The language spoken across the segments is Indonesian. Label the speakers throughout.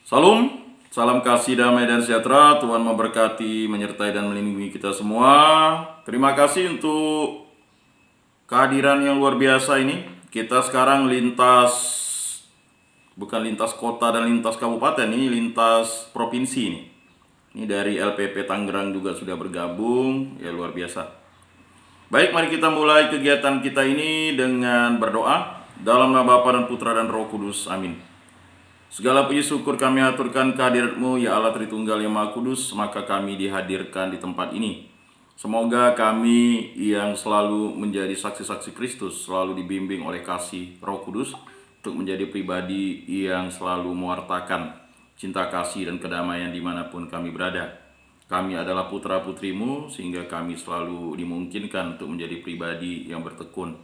Speaker 1: Salam, salam kasih, damai, dan sejahtera. Tuhan memberkati, menyertai, dan melindungi kita semua. Terima kasih untuk kehadiran yang luar biasa ini. Kita sekarang bukan lintas kota dan lintas kabupaten, ini lintas provinsi ini. Ini dari LPP Tangerang juga sudah bergabung, ya luar biasa. Baik, mari kita mulai kegiatan kita ini dengan berdoa. Dalam nama Bapa dan Putra dan Roh Kudus, amin. Segala puji syukur kami aturkan kehadirat-Mu, ya Allah Tritunggal yang Maha Kudus, maka kami dihadirkan di tempat ini. Semoga kami yang selalu menjadi saksi-saksi Kristus, selalu dibimbing oleh kasih Roh Kudus, untuk menjadi pribadi yang selalu mewartakan cinta kasih dan kedamaian dimanapun kami berada. Kami adalah putra-putrimu, sehingga kami selalu dimungkinkan untuk menjadi pribadi yang bertekun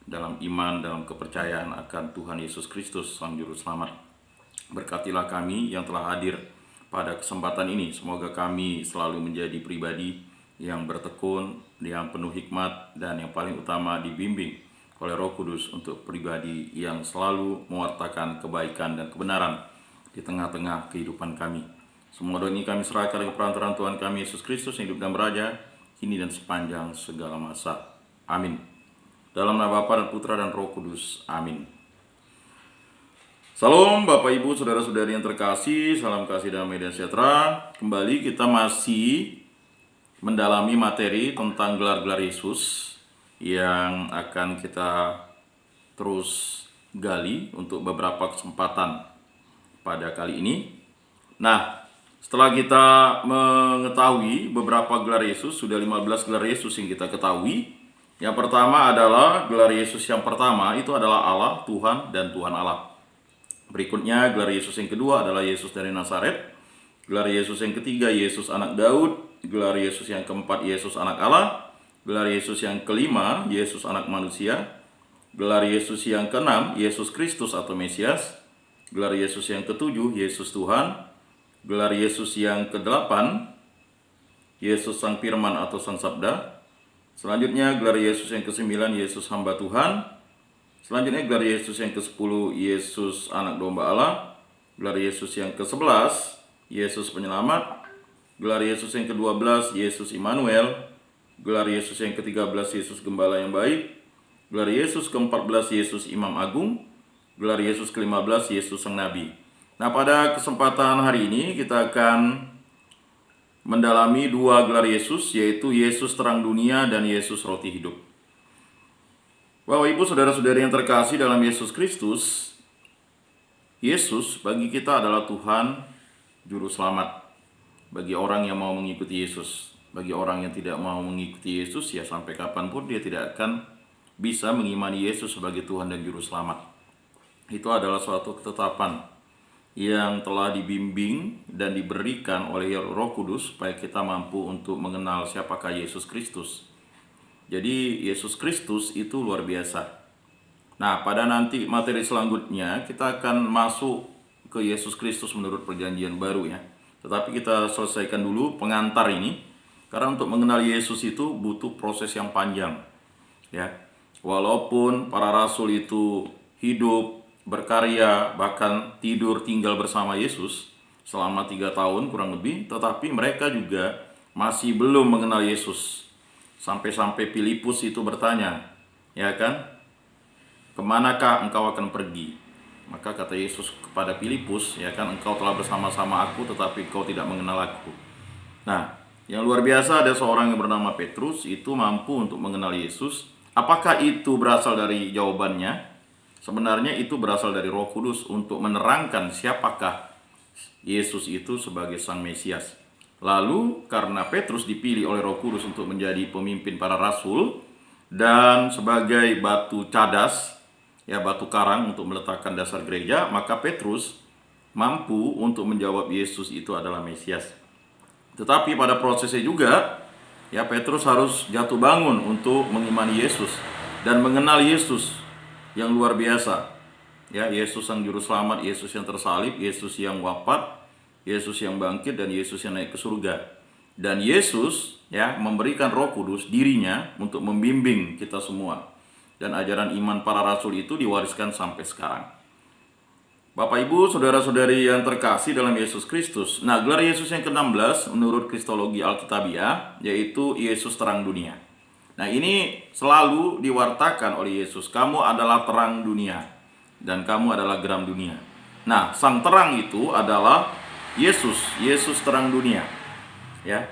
Speaker 1: dalam iman, dalam kepercayaan akan Tuhan Yesus Kristus, Sang Juru Selamat. Berkatilah kami yang telah hadir pada kesempatan ini. Semoga kami selalu menjadi pribadi yang bertekun, yang penuh hikmat, dan yang paling utama dibimbing oleh Roh Kudus untuk pribadi yang selalu mewartakan kebaikan dan kebenaran di tengah-tengah kehidupan kami. Semua doa ini kami serahkan ke perantaraan Tuhan kami Yesus Kristus yang hidup dan beraja kini dan sepanjang segala masa. Amin. Dalam nama Bapa dan Putra dan Roh Kudus. Amin. Salam Bapak Ibu Saudara-saudari yang terkasih, salam kasih, damai, dan sejahtera. Kembali kita masih mendalami materi tentang gelar-gelar Yesus yang akan kita terus gali untuk beberapa kesempatan pada kali ini. Nah, setelah kita mengetahui beberapa gelar Yesus, sudah 15 gelar Yesus yang kita ketahui. Yang pertama adalah gelar Yesus yang pertama, itu adalah Allah, Tuhan, dan Tuhan Allah. Berikutnya gelar Yesus yang kedua adalah Yesus dari Nazaret. Gelar Yesus yang ketiga Yesus anak Daud. Gelar Yesus yang keempat Yesus anak Allah. Gelar Yesus yang kelima Yesus anak manusia. Gelar Yesus yang keenam Yesus Kristus atau Mesias. Gelar Yesus yang ketujuh Yesus Tuhan. Gelar Yesus yang kedelapan Yesus Sang Firman atau Sang Sabda. Selanjutnya gelar Yesus yang kesembilan Yesus hamba Tuhan. Selanjutnya gelar Yesus yang ke-10 Yesus anak domba Allah. Gelar Yesus yang ke-11 Yesus penyelamat. Gelar Yesus yang ke-12 Yesus Immanuel. Gelar Yesus yang ke-13 Yesus gembala yang baik. Gelar Yesus ke-14 Yesus imam agung. Gelar Yesus ke-15 Yesus sang nabi. Nah, pada kesempatan hari ini kita akan mendalami dua gelar Yesus, yaitu Yesus terang dunia dan Yesus roti hidup. Bapak Ibu Saudara-saudari yang terkasih dalam Yesus Kristus, Yesus bagi kita adalah Tuhan Juru Selamat. Bagi orang yang mau mengikuti Yesus. Bagi orang yang tidak mau mengikuti Yesus, ya sampai kapanpun dia tidak akan bisa mengimani Yesus sebagai Tuhan dan Juru Selamat. Itu adalah suatu ketetapan yang telah dibimbing dan diberikan oleh Roh Kudus supaya kita mampu untuk mengenal siapakah Yesus Kristus. Jadi Yesus Kristus itu luar biasa. Nah, pada nanti materi selanjutnya kita akan masuk ke Yesus Kristus menurut perjanjian baru ya. Tetapi kita selesaikan dulu pengantar ini, karena untuk mengenal Yesus itu butuh proses yang panjang ya. Walaupun para rasul itu hidup, berkarya, bahkan tidur tinggal bersama Yesus selama 3 tahun kurang lebih, tetapi mereka juga masih belum mengenal Yesus. Sampai-sampai Filipus itu bertanya, ya kan, kemanakah engkau akan pergi? Maka kata Yesus kepada Filipus, ya kan, engkau telah bersama-sama aku tetapi engkau tidak mengenal aku. Nah, yang luar biasa ada seorang yang bernama Petrus, itu mampu untuk mengenal Yesus. Apakah itu berasal dari jawabannya? Sebenarnya itu berasal dari Roh Kudus untuk menerangkan siapakah Yesus itu sebagai Sang Mesias. Lalu karena Petrus dipilih oleh Roh Kudus untuk menjadi pemimpin para rasul dan sebagai batu cadas, ya batu karang untuk meletakkan dasar gereja, maka Petrus mampu untuk menjawab Yesus itu adalah Mesias. Tetapi pada prosesnya juga, ya Petrus harus jatuh bangun untuk mengimani Yesus dan mengenal Yesus yang luar biasa. Ya, Yesus Sang Juru Selamat, Yesus yang tersalib, Yesus yang wafat, Yesus yang bangkit, dan Yesus yang naik ke surga. Dan Yesus ya memberikan Roh Kudus dirinya untuk membimbing kita semua. Dan ajaran iman para rasul itu diwariskan sampai sekarang. Bapak Ibu, saudara-saudari yang terkasih dalam Yesus Kristus. Nah, gelar Yesus yang ke-16 menurut Kristologi Alkitabiah yaitu Yesus terang dunia. Nah, ini selalu diwartakan oleh Yesus, kamu adalah terang dunia dan kamu adalah geram dunia. Nah, sang terang itu adalah Yesus terang dunia. Ya.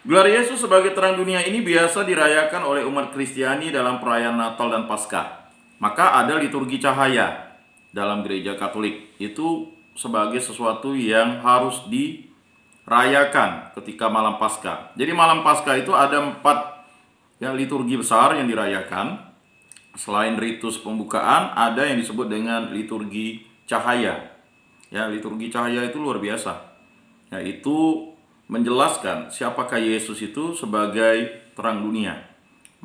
Speaker 1: Gelar Yesus sebagai terang dunia ini biasa dirayakan oleh umat Kristiani dalam perayaan Natal dan Paskah. Maka ada liturgi cahaya dalam gereja Katolik, itu sebagai sesuatu yang harus dirayakan ketika malam Paskah. Jadi malam Paskah itu ada 4 liturgi besar yang dirayakan. Selain ritus pembukaan, ada yang disebut dengan liturgi cahaya. Ya, liturgi cahaya itu luar biasa. Ya, itu menjelaskan siapakah Yesus itu sebagai terang dunia.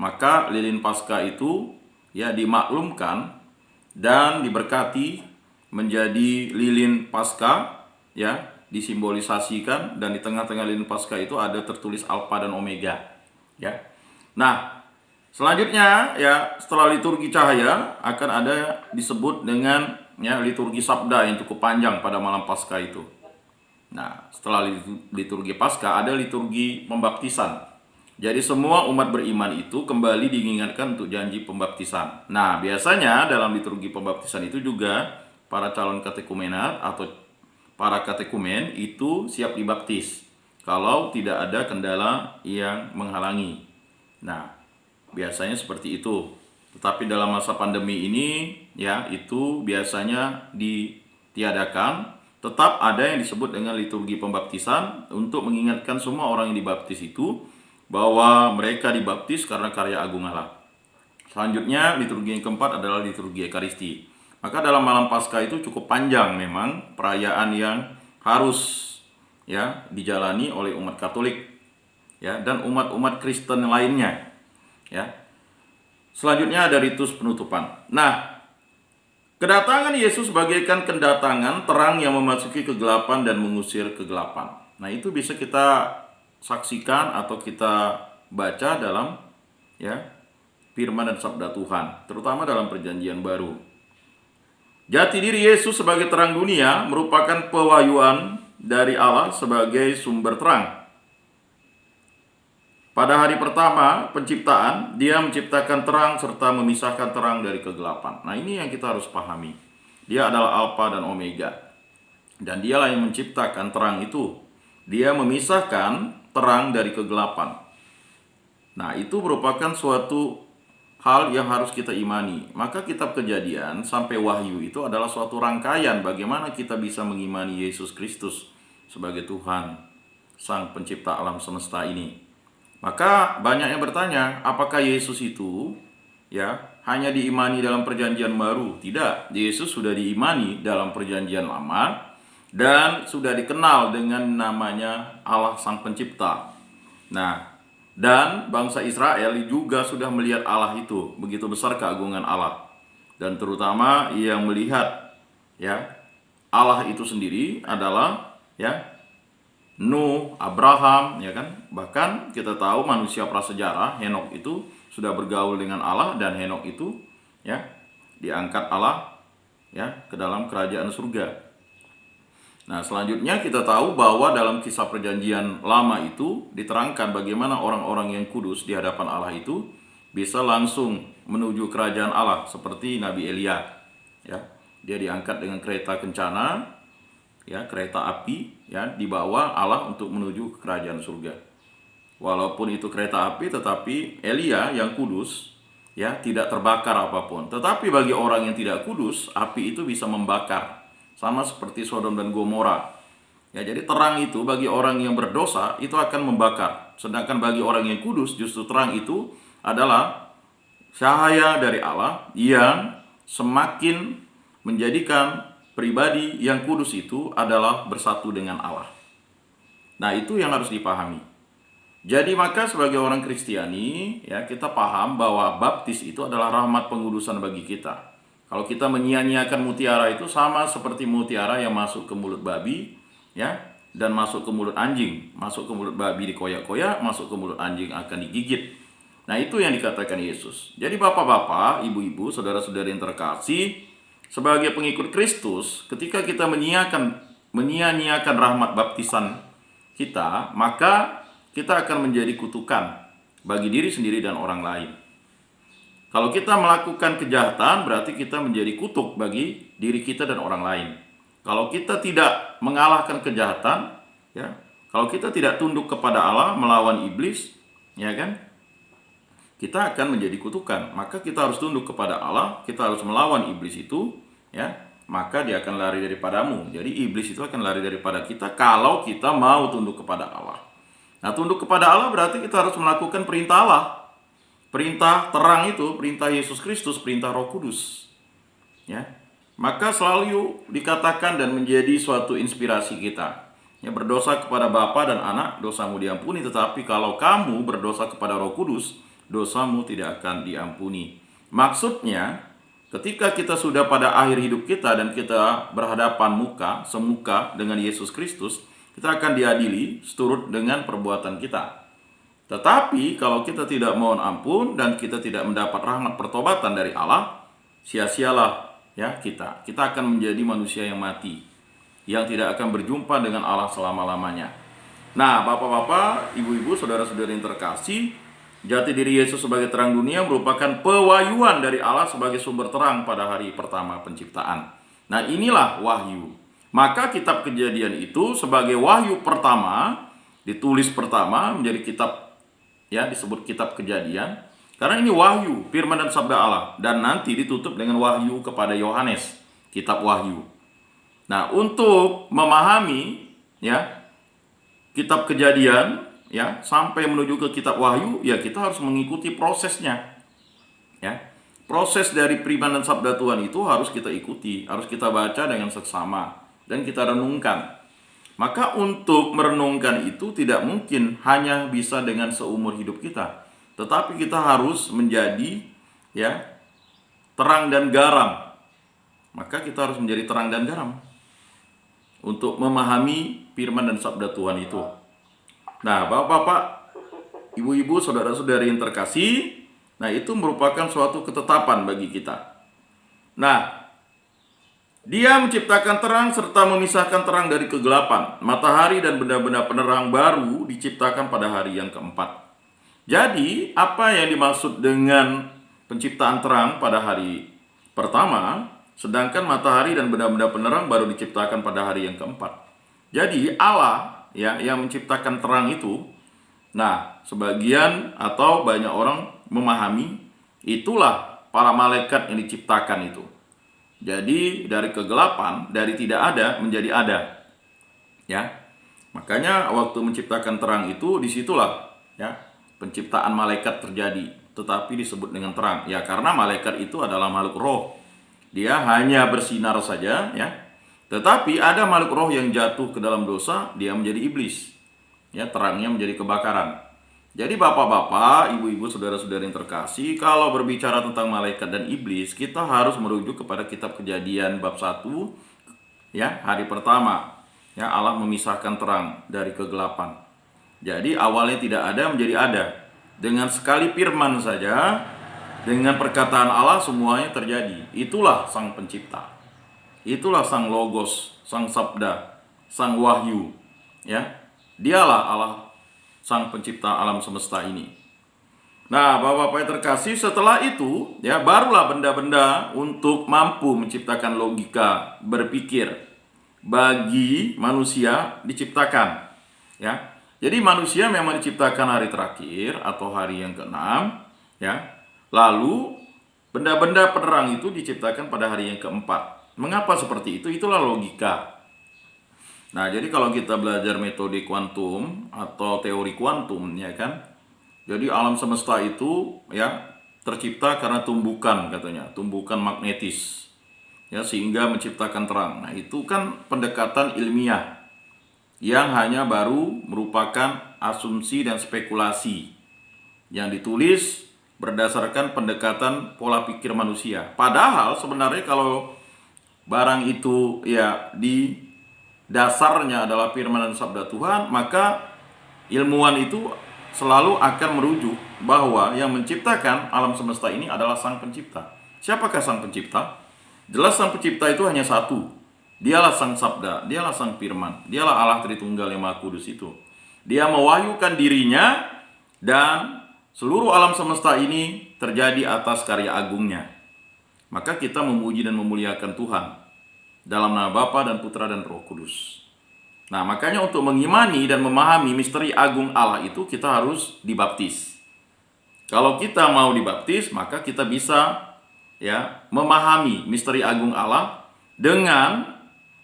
Speaker 1: Maka lilin Paskah itu dimaklumkan dan diberkati menjadi lilin Paskah, disimbolisasikan, dan di tengah-tengah lilin Paskah itu ada tertulis Alfa dan Omega, ya. Nah, selanjutnya setelah liturgi cahaya akan ada disebut dengan liturgi sabda yang cukup panjang pada malam Paskah itu. Nah, setelah liturgi Paskah ada liturgi pembaptisan. Jadi semua umat beriman itu kembali diingatkan untuk janji pembaptisan. Nah, biasanya dalam liturgi pembaptisan itu juga para calon katekumenat atau para katekumen itu siap dibaptis kalau tidak ada kendala yang menghalangi. Nah, biasanya seperti itu. Tetapi dalam masa pandemi ini itu biasanya ditiadakan. Tetap ada yang disebut dengan liturgi pembaptisan untuk mengingatkan semua orang yang dibaptis itu bahwa mereka dibaptis karena karya agung Allah. Selanjutnya liturgi yang keempat adalah liturgi Ekaristi. Maka dalam malam Paskah itu cukup panjang memang perayaan yang harus dijalani oleh umat Katolik dan umat-umat Kristen lainnya. Selanjutnya ada ritus penutupan. Nah, kedatangan Yesus bagaikan kedatangan terang yang memasuki kegelapan dan mengusir kegelapan. Nah, itu bisa kita saksikan atau kita baca dalam firman dan sabda Tuhan, terutama dalam Perjanjian Baru. Jati diri Yesus sebagai terang dunia merupakan pewahyuan dari Allah sebagai sumber terang. Pada hari pertama penciptaan, Dia menciptakan terang serta memisahkan terang dari kegelapan. Nah, ini yang kita harus pahami. Dia adalah Alfa dan Omega. Dan Dialah yang menciptakan terang itu. Dia memisahkan terang dari kegelapan. Nah, itu merupakan suatu hal yang harus kita imani. Maka kitab Kejadian sampai Wahyu itu adalah suatu rangkaian bagaimana kita bisa mengimani Yesus Kristus sebagai Tuhan, Sang Pencipta alam semesta ini. Maka banyak yang bertanya, apakah Yesus itu hanya diimani dalam Perjanjian Baru? Tidak, Yesus sudah diimani dalam Perjanjian Lama dan sudah dikenal dengan namanya Allah Sang Pencipta. Nah, dan bangsa Israel juga sudah melihat Allah itu, begitu besar keagungan Allah. Dan terutama yang melihat Allah itu sendiri adalah Nuh, Abraham, Bahkan kita tahu manusia prasejarah Henokh itu sudah bergaul dengan Allah, dan Henokh itu diangkat Allah ke dalam kerajaan surga. Nah, selanjutnya kita tahu bahwa dalam kisah Perjanjian Lama itu diterangkan bagaimana orang-orang yang kudus di hadapan Allah itu bisa langsung menuju kerajaan Allah, seperti Nabi Elia. Dia diangkat dengan kereta kencana, kereta api, dibawa Allah untuk menuju ke kerajaan surga. Walaupun itu kereta api, tetapi Elia yang kudus tidak terbakar apapun. Tetapi bagi orang yang tidak kudus, api itu bisa membakar. Sama seperti Sodom dan Gomora. Jadi terang itu bagi orang yang berdosa itu akan membakar. Sedangkan bagi orang yang kudus justru terang itu adalah cahaya dari Allah yang semakin menjadikan pribadi yang kudus itu adalah bersatu dengan Allah. Nah, itu yang harus dipahami. Jadi maka sebagai orang Kristiani kita paham bahwa baptis itu adalah rahmat pengudusan bagi kita. Kalau kita menyia-nyiakan mutiara itu sama seperti mutiara yang masuk ke mulut babi dan masuk ke mulut anjing. Masuk ke mulut babi dikoyak-koyak, masuk ke mulut anjing akan digigit. Nah, itu yang dikatakan Yesus. Jadi bapak-bapak, ibu-ibu, saudara-saudari yang terkasih, sebagai pengikut Kristus, ketika kita menyia-nyiakan rahmat baptisan kita, maka kita akan menjadi kutukan bagi diri sendiri dan orang lain. Kalau kita melakukan kejahatan, berarti kita menjadi kutuk bagi diri kita dan orang lain. Kalau kita tidak mengalahkan kejahatan, ya, kalau kita tidak tunduk kepada Allah melawan iblis, ya kan, kita akan menjadi kutukan. Maka kita harus tunduk kepada Allah, kita harus melawan iblis itu, ya, maka dia akan lari daripadamu. Jadi iblis itu akan lari daripada kita kalau kita mau tunduk kepada Allah. Nah, tunduk kepada Allah berarti kita harus melakukan perintah Allah. Perintah terang itu, perintah Yesus Kristus, perintah Roh Kudus. Ya. Maka selalu dikatakan dan menjadi suatu inspirasi kita. Ya, berdosa kepada Bapa dan Anak, dosamu diampuni, tetapi kalau kamu berdosa kepada Roh Kudus, dosamu tidak akan diampuni. Maksudnya, ketika kita sudah pada akhir hidup kita dan kita berhadapan semuka dengan Yesus Kristus, kita akan diadili seturut dengan perbuatan kita. Tetapi kalau kita tidak mohon ampun dan kita tidak mendapat rahmat pertobatan dari Allah, sia-sialah ya kita akan menjadi manusia yang mati, yang tidak akan berjumpa dengan Allah selama-lamanya. Nah, bapak-bapak, ibu-ibu, saudara-saudari yang terkasih, jati diri Yesus sebagai terang dunia merupakan pewahyuan dari Allah sebagai sumber terang pada hari pertama penciptaan. Nah, inilah wahyu. Maka kitab Kejadian itu sebagai wahyu pertama, ditulis pertama menjadi kitab, ya, disebut kitab Kejadian, karena ini wahyu, firman dan sabda Allah, dan nanti ditutup dengan wahyu kepada Yohanes, kitab Wahyu. Nah, untuk memahami ya kitab Kejadian ya sampai menuju ke kitab Wahyu, ya kita harus mengikuti prosesnya. Ya. Proses dari firman dan sabda Tuhan itu harus kita ikuti, harus kita baca dengan seksama dan kita renungkan. Maka untuk merenungkan itu tidak mungkin hanya bisa dengan seumur hidup kita, tetapi kita harus menjadi ya terang dan garam. Maka kita harus menjadi terang dan garam untuk memahami firman dan sabda Tuhan itu. Nah, bapak-bapak, ibu-ibu, saudara-saudari yang terkasih, nah itu merupakan suatu ketetapan bagi kita. Nah, Dia menciptakan terang serta memisahkan terang dari kegelapan. Matahari dan benda-benda penerang baru diciptakan pada hari yang keempat. Jadi, apa yang dimaksud dengan penciptaan terang pada hari pertama, sedangkan matahari dan benda-benda penerang baru diciptakan pada hari yang keempat. Jadi, Allah ya yang menciptakan terang itu, nah, sebagian atau banyak orang memahami itulah para malaikat yang diciptakan itu. Jadi dari kegelapan, dari tidak ada menjadi ada. Ya. Makanya waktu menciptakan terang itu, disitulah ya penciptaan malaikat terjadi, tetapi disebut dengan terang. Ya, karena malaikat itu adalah makhluk roh. Dia hanya bersinar saja ya. Tetapi ada makhluk roh yang jatuh ke dalam dosa, dia menjadi iblis. Ya, terangnya menjadi kebakaran. Jadi bapak-bapak, ibu-ibu, saudara-saudara yang terkasih, kalau berbicara tentang malaikat dan iblis, kita harus merujuk kepada kitab Kejadian bab 1, ya, hari pertama. Ya, Allah memisahkan terang dari kegelapan. Jadi awalnya tidak ada menjadi ada. Dengan sekali firman saja, dengan perkataan Allah semuanya terjadi. Itulah sang pencipta. Itulah sang logos, sang sabda, sang wahyu. Ya, dialah Allah, sang pencipta alam semesta ini. Nah, bapak-bapak yang terkasih, setelah itu ya barulah benda-benda untuk mampu menciptakan logika berpikir bagi manusia diciptakan. Ya, jadi manusia memang diciptakan hari terakhir atau hari yang ke-6. Ya, lalu benda-benda penerang itu diciptakan pada hari yang keempat. Mengapa seperti itu? Itulah logika. Nah, jadi kalau kita belajar metode kuantum atau teori kuantum, ya kan, jadi alam semesta itu ya tercipta karena tumbukan, katanya, tumbukan magnetis, ya, sehingga menciptakan terang. Nah, itu kan pendekatan ilmiah yang hanya baru merupakan asumsi dan spekulasi yang ditulis berdasarkan pendekatan pola pikir manusia. Padahal sebenarnya kalau barang itu ya di dasarnya adalah firman dan sabda Tuhan, maka ilmuwan itu selalu akan merujuk bahwa yang menciptakan alam semesta ini adalah sang pencipta. Siapakah sang pencipta? Jelas sang pencipta itu hanya satu. Dialah sang sabda, dialah sang firman, dialah Allah Tritunggal yang Maha Kudus itu. Dia mewahyukan dirinya dan seluruh alam semesta ini terjadi atas karya agungnya. Maka kita memuji dan memuliakan Tuhan dalam nama Bapa dan Putra dan Roh Kudus. Nah, makanya untuk mengimani dan memahami misteri agung Allah itu kita harus dibaptis. Kalau kita mau dibaptis, maka kita bisa memahami misteri agung Allah dengan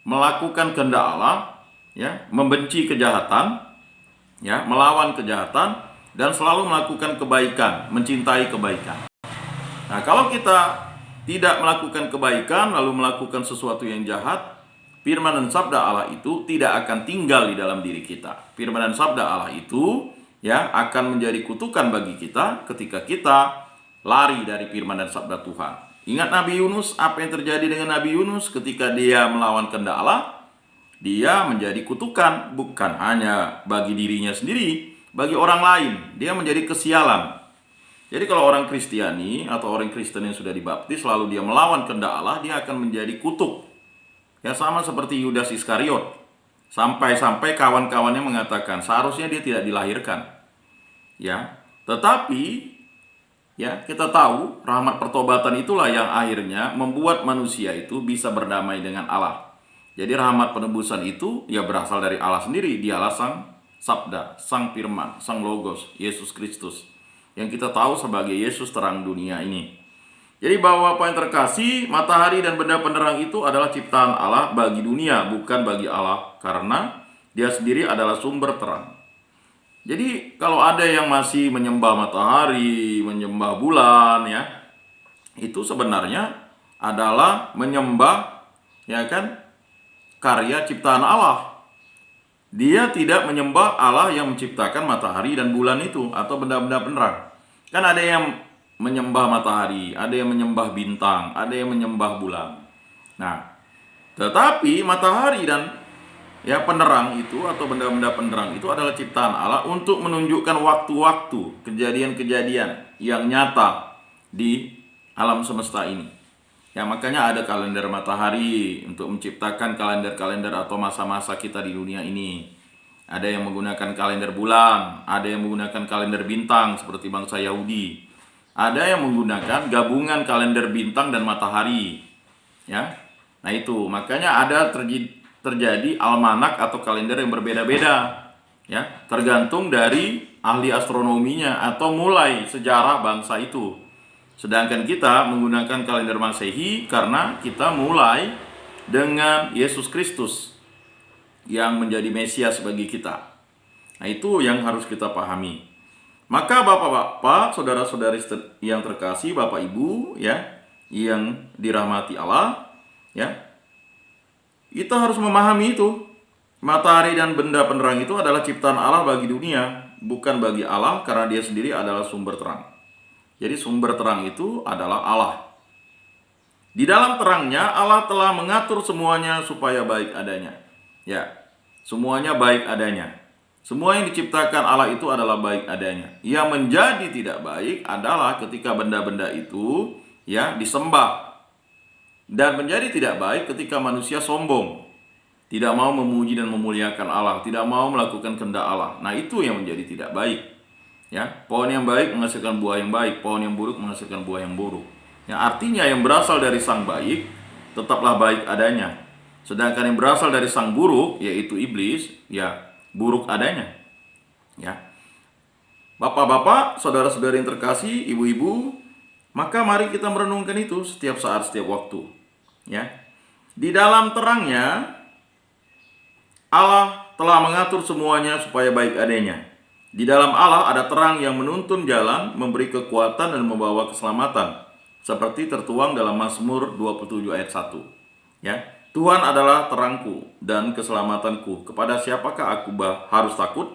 Speaker 1: melakukan kehendak Allah, membenci kejahatan, melawan kejahatan, dan selalu melakukan kebaikan, mencintai kebaikan. Nah, kalau kita tidak melakukan kebaikan lalu melakukan sesuatu yang jahat, firman dan sabda Allah itu tidak akan tinggal di dalam diri kita. Firman dan sabda Allah itu akan menjadi kutukan bagi kita ketika kita lari dari firman dan sabda Tuhan. Ingat Nabi Yunus, apa yang terjadi dengan Nabi Yunus ketika dia melawan kehendak Allah? Dia menjadi kutukan, bukan hanya bagi dirinya sendiri, bagi orang lain. Dia menjadi kesialan. Jadi kalau orang Kristiani atau orang Kristen yang sudah dibaptis lalu dia melawan kehendak Allah, dia akan menjadi kutuk. Sama seperti Yudas Iskariot. Sampai-sampai kawan-kawannya mengatakan seharusnya dia tidak dilahirkan. Tetapi kita tahu rahmat pertobatan itulah yang akhirnya membuat manusia itu bisa berdamai dengan Allah. Jadi rahmat penebusan itu berasal dari Allah sendiri. Dialah sang sabda, sang firman, sang logos, Yesus Kristus, yang kita tahu sebagai Yesus terang dunia ini. Jadi Bapak-Bapak yang terkasih, matahari dan benda penerang itu adalah ciptaan Allah bagi dunia, bukan bagi Allah, karena dia sendiri adalah sumber terang. Jadi kalau ada yang masih menyembah matahari, menyembah bulan, itu sebenarnya adalah menyembah karya ciptaan Allah. Dia tidak menyembah Allah yang menciptakan matahari dan bulan itu atau benda-benda penerang. Kan ada yang menyembah matahari, ada yang menyembah bintang, ada yang menyembah bulan. Nah, tetapi matahari dan penerang itu atau benda-benda penerang itu adalah ciptaan Allah untuk menunjukkan waktu-waktu, kejadian-kejadian yang nyata di alam semesta ini. Makanya ada kalender matahari untuk menciptakan kalender-kalender atau masa-masa kita di dunia ini. Ada yang menggunakan kalender bulan, ada yang menggunakan kalender bintang seperti bangsa Yahudi. Ada yang menggunakan gabungan kalender bintang dan matahari. Nah itu, makanya ada terjadi almanak atau kalender yang berbeda-beda. Tergantung dari ahli astronominya atau mulai sejarah bangsa itu. Sedangkan kita menggunakan kalender Masehi karena kita mulai dengan Yesus Kristus yang menjadi Mesias bagi kita. Nah itu yang harus kita pahami. Maka Bapak-bapak, saudara-saudari yang terkasih, Bapak Ibu yang dirahmati Allah, kita harus memahami itu. Matahari dan benda penerang itu adalah ciptaan Allah bagi dunia, bukan bagi Allah, karena dia sendiri adalah sumber terang. Jadi sumber terang itu adalah Allah. Di dalam terangnya Allah telah mengatur semuanya supaya baik adanya. Semuanya baik adanya. Semua yang diciptakan Allah itu adalah baik adanya. Yang menjadi tidak baik adalah ketika benda-benda itu disembah. Dan menjadi tidak baik ketika manusia sombong, tidak mau memuji dan memuliakan Allah, tidak mau melakukan kehendak Allah. Nah itu yang menjadi tidak baik. Pohon yang baik menghasilkan buah yang baik, pohon yang buruk menghasilkan buah yang buruk. Artinya yang berasal dari sang baik tetaplah baik adanya. Sedangkan yang berasal dari sang buruk, yaitu iblis, buruk adanya. Bapak-bapak, saudara-saudari yang terkasih, ibu-ibu, maka mari kita merenungkan itu setiap saat, setiap waktu. Di dalam terangnya Allah telah mengatur semuanya supaya baik adanya. Di dalam Allah ada terang yang menuntun jalan, memberi kekuatan dan membawa keselamatan, seperti tertuang dalam Mazmur 27 ayat 1. Tuhan adalah terangku dan keselamatanku. Kepada siapakah aku harus takut?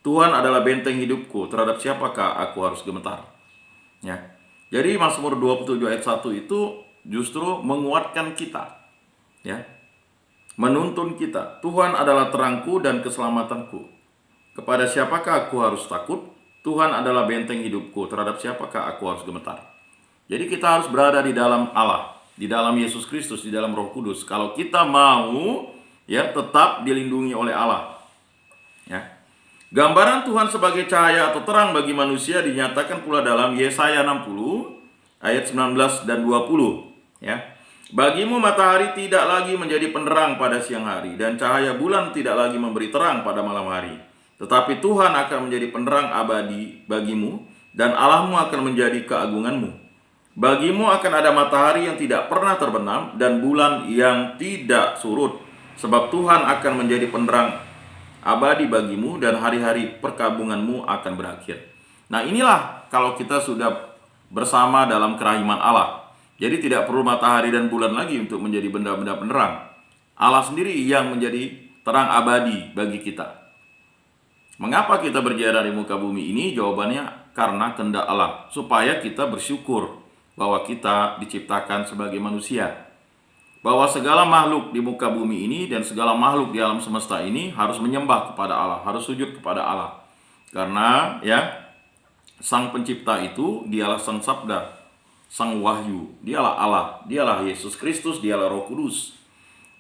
Speaker 1: Tuhan adalah benteng hidupku. Terhadap siapakah aku harus gemetar? Jadi Mazmur 27 ayat 1 itu justru menguatkan kita. Menuntun kita. Tuhan adalah terangku dan keselamatanku. Kepada siapakah aku harus takut? Tuhan adalah benteng hidupku. Terhadap siapakah aku harus gemetar? Jadi kita harus berada di dalam Allah. di dalam Yesus Kristus, di dalam Roh Kudus. Kalau kita mau ya tetap dilindungi oleh Allah. Ya. Gambaran Tuhan sebagai cahaya atau terang bagi manusia dinyatakan pula dalam Yesaya 60 ayat 19 dan 20, ya. Bagimu matahari tidak lagi menjadi penerang pada siang hari, dan cahaya bulan tidak lagi memberi terang pada malam hari. Tetapi Tuhan akan menjadi penerang abadi bagimu, dan Allahmu akan menjadi keagunganmu. Bagimu akan ada matahari yang tidak pernah terbenam, dan bulan yang tidak surut, sebab Tuhan akan menjadi penerang abadi bagimu, dan hari-hari perkabunganmu akan berakhir. Nah, inilah kalau kita sudah bersama dalam kerahiman Allah. Jadi tidak perlu matahari dan bulan lagi untuk menjadi benda-benda penerang. Allah sendiri yang menjadi terang abadi bagi kita. Mengapa kita berjalan di muka bumi ini? Jawabannya karena kehendak Allah, supaya kita bersyukur bahwa kita diciptakan sebagai manusia. Bahwa segala makhluk di muka bumi ini dan segala makhluk di alam semesta ini harus menyembah kepada Allah, harus sujud kepada Allah. Karena ya, Sang Pencipta itu dialah Sang Sabda, Sang Wahyu, dialah Allah, dialah Yesus Kristus, dialah Roh Kudus.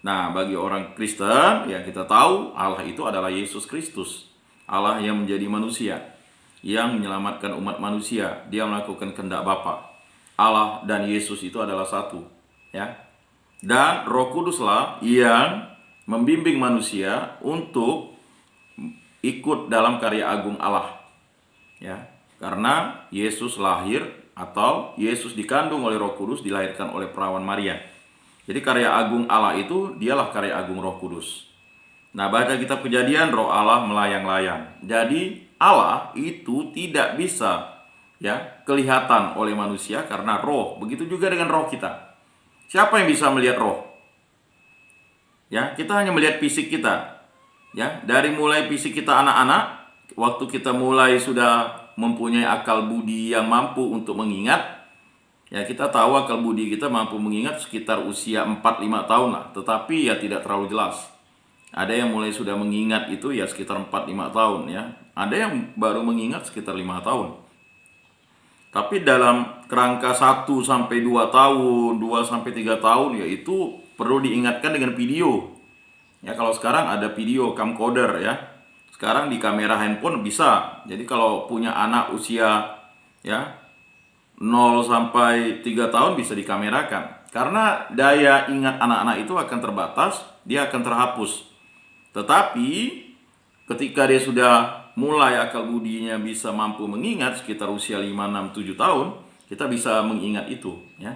Speaker 1: Nah, bagi orang Kristen ya, kita tahu Allah itu adalah Yesus Kristus, Allah yang menjadi manusia, yang menyelamatkan umat manusia. Dia melakukan kehendak Bapa. Allah dan Yesus itu adalah satu, ya. Dan Roh Kuduslah yang membimbing manusia untuk ikut dalam karya agung Allah. Ya, karena Yesus lahir atau Yesus dikandung oleh Roh Kudus, dilahirkan oleh perawan Maria. Jadi karya agung Allah itu dialah karya agung Roh Kudus. Nah, baca kitab Kejadian, roh Allah melayang-layang. Jadi Allah itu tidak bisa ya kelihatan oleh manusia karena roh. Begitu juga dengan roh kita. Siapa yang bisa melihat roh? Ya, kita hanya melihat fisik kita. Ya, dari mulai fisik kita anak-anak, waktu kita mulai sudah mempunyai akal budi yang mampu untuk mengingat, ya kita tahu akal budi kita mampu mengingat sekitar usia 4-5 tahun lah, tetapi ya tidak terlalu jelas. Ada yang mulai sudah mengingat itu ya sekitar 4-5 tahun ya. Ada yang baru mengingat sekitar 5 tahun. Tapi dalam kerangka 1-2 tahun, 2-3 tahun, yaitu perlu diingatkan dengan video. Ya, kalau sekarang ada video camcorder ya. Sekarang di kamera handphone bisa. Jadi kalau punya anak usia ya 0-3 tahun bisa dikamerakan. Karena daya ingat anak-anak itu akan terbatas, dia akan terhapus. Tetapi ketika dia sudah mulai akal budinya bisa mampu mengingat sekitar usia 5-6-7 tahun, kita bisa mengingat itu ya.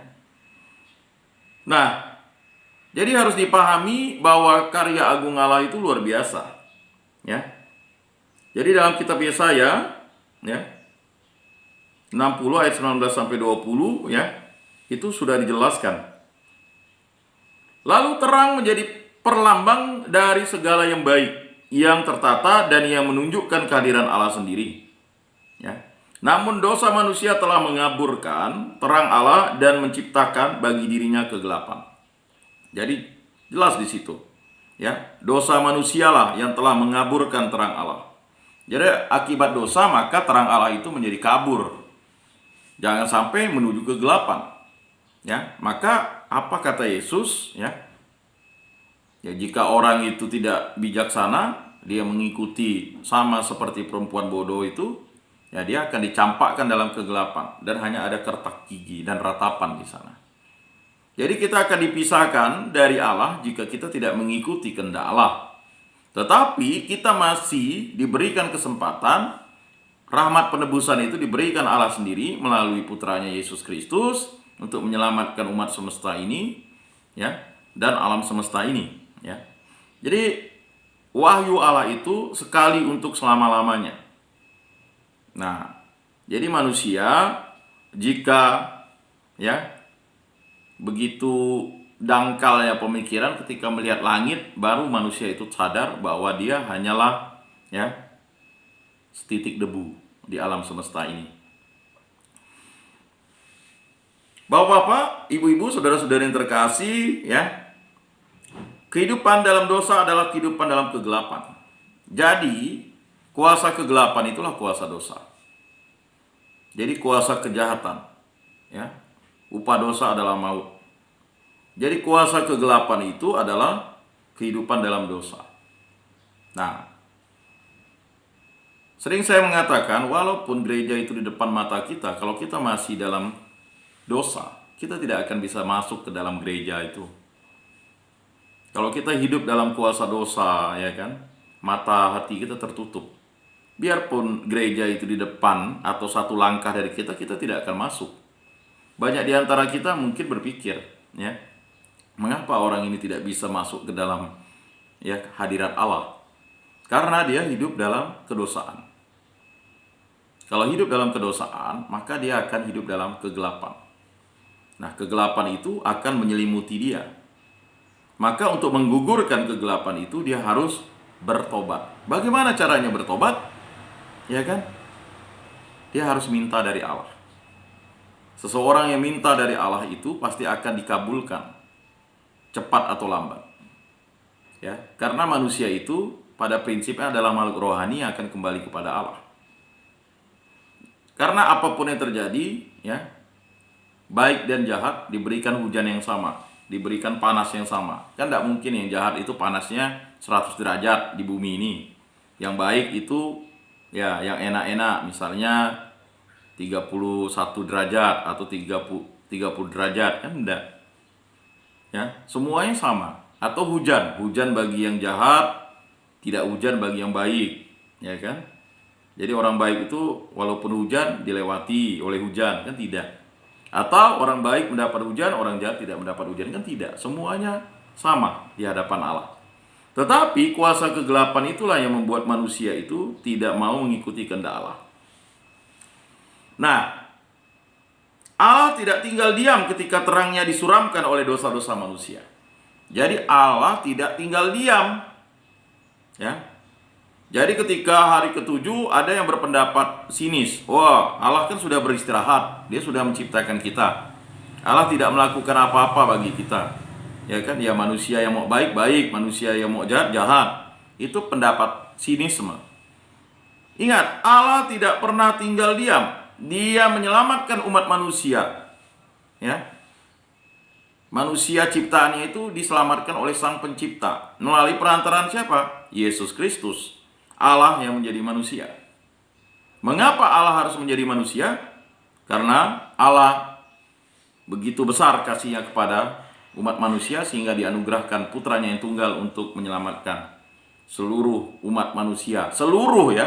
Speaker 1: Nah, jadi harus dipahami bahwa karya agung Allah itu luar biasa ya. Jadi dalam kitab Yesaya ya 60 ayat 19 sampai 20 ya, itu sudah dijelaskan. Lalu terang menjadi perlambang dari segala yang baik, yang tertata dan yang menunjukkan kehadiran Allah sendiri. Ya. Namun dosa manusia telah mengaburkan terang Allah dan menciptakan bagi dirinya kegelapan. Jadi jelas di situ. Ya, dosa manusialah yang telah mengaburkan terang Allah. Jadi akibat dosa maka terang Allah itu menjadi kabur. Jangan sampai menuju kegelapan. Ya, maka apa kata Yesus? Ya, jika orang itu tidak bijaksana, dia mengikuti sama seperti perempuan bodoh itu, ya dia akan dicampakkan dalam kegelapan dan hanya ada kertak gigi dan ratapan di sana. Jadi kita akan dipisahkan dari Allah jika kita tidak mengikuti kehendak Allah. Tetapi kita masih diberikan kesempatan, rahmat penebusan itu diberikan Allah sendiri melalui putranya Yesus Kristus untuk menyelamatkan umat semesta ini, ya, dan alam semesta ini. Ya. Jadi wahyu Allah itu sekali untuk selama-lamanya. Nah, jadi manusia jika ya begitu dangkalnya pemikiran ketika melihat langit, baru manusia itu sadar bahwa dia hanyalah ya setitik debu di alam semesta ini. Bapak-bapak, ibu-ibu, saudara-saudari yang terkasih, ya. Kehidupan dalam dosa adalah kehidupan dalam kegelapan. Jadi, kuasa kegelapan itulah kuasa dosa. Jadi kuasa kejahatan, ya. Upah dosa adalah maut. Jadi kuasa kegelapan itu adalah kehidupan dalam dosa. Nah, sering saya mengatakan walaupun gereja itu di depan mata kita, kalau kita masih dalam dosa, kita tidak akan bisa masuk ke dalam gereja itu. Kalau kita hidup dalam kuasa dosa, ya kan, mata hati kita tertutup. Biarpun gereja itu di depan atau satu langkah dari kita, kita tidak akan masuk. Banyak di antara kita mungkin berpikir, ya, mengapa orang ini tidak bisa masuk ke dalam hadirat Allah? Karena dia hidup dalam kedosaan. Kalau hidup dalam kedosaan, maka dia akan hidup dalam kegelapan. Nah, kegelapan itu akan menyelimuti dia. Maka untuk menggugurkan kegelapan itu, dia harus bertobat. Bagaimana caranya bertobat? Ya kan? Dia harus minta dari Allah. Seseorang yang minta dari Allah itu pasti akan dikabulkan, cepat atau lambat. Ya, karena manusia itu pada prinsipnya adalah makhluk rohani yang akan kembali kepada Allah. Karena apapun yang terjadi, ya, baik dan jahat diberikan hujan yang sama, diberikan panas yang sama. Kan tidak mungkin yang jahat itu panasnya 100 derajat di bumi ini. Yang baik itu ya yang enak-enak, misalnya 31 derajat atau 30 derajat, kan enggak. Ya, semuanya sama. Atau hujan bagi yang jahat, tidak hujan bagi yang baik, ya kan? Jadi orang baik itu walaupun hujan dilewati oleh hujan, kan tidak. Atau orang baik mendapat hujan, orang jahat tidak mendapat hujan, kan tidak. Semuanya sama di hadapan Allah. Tetapi kuasa kegelapan itulah yang membuat manusia itu tidak mau mengikuti kehendak Allah. Nah, Allah tidak tinggal diam ketika terangnya disuramkan oleh dosa-dosa manusia. Jadi Allah tidak tinggal diam. Ya. Jadi ketika hari ke-7 ada yang berpendapat sinis. Wah, Allah kan sudah beristirahat. Dia sudah menciptakan kita. Allah tidak melakukan apa-apa bagi kita. Ya kan? Ya manusia yang mau baik, baik. Manusia yang mau jahat, jahat. Itu pendapat sinisme. Ingat, Allah tidak pernah tinggal diam. Dia menyelamatkan umat manusia. Ya. Manusia ciptaannya itu diselamatkan oleh Sang Pencipta. Melalui perantaraan siapa? Yesus Kristus. Allah yang menjadi manusia. Mengapa Allah harus menjadi manusia? Karena Allah begitu besar kasihnya kepada umat manusia sehingga dianugerahkan putranya yang tunggal untuk menyelamatkan seluruh umat manusia. Seluruh, ya.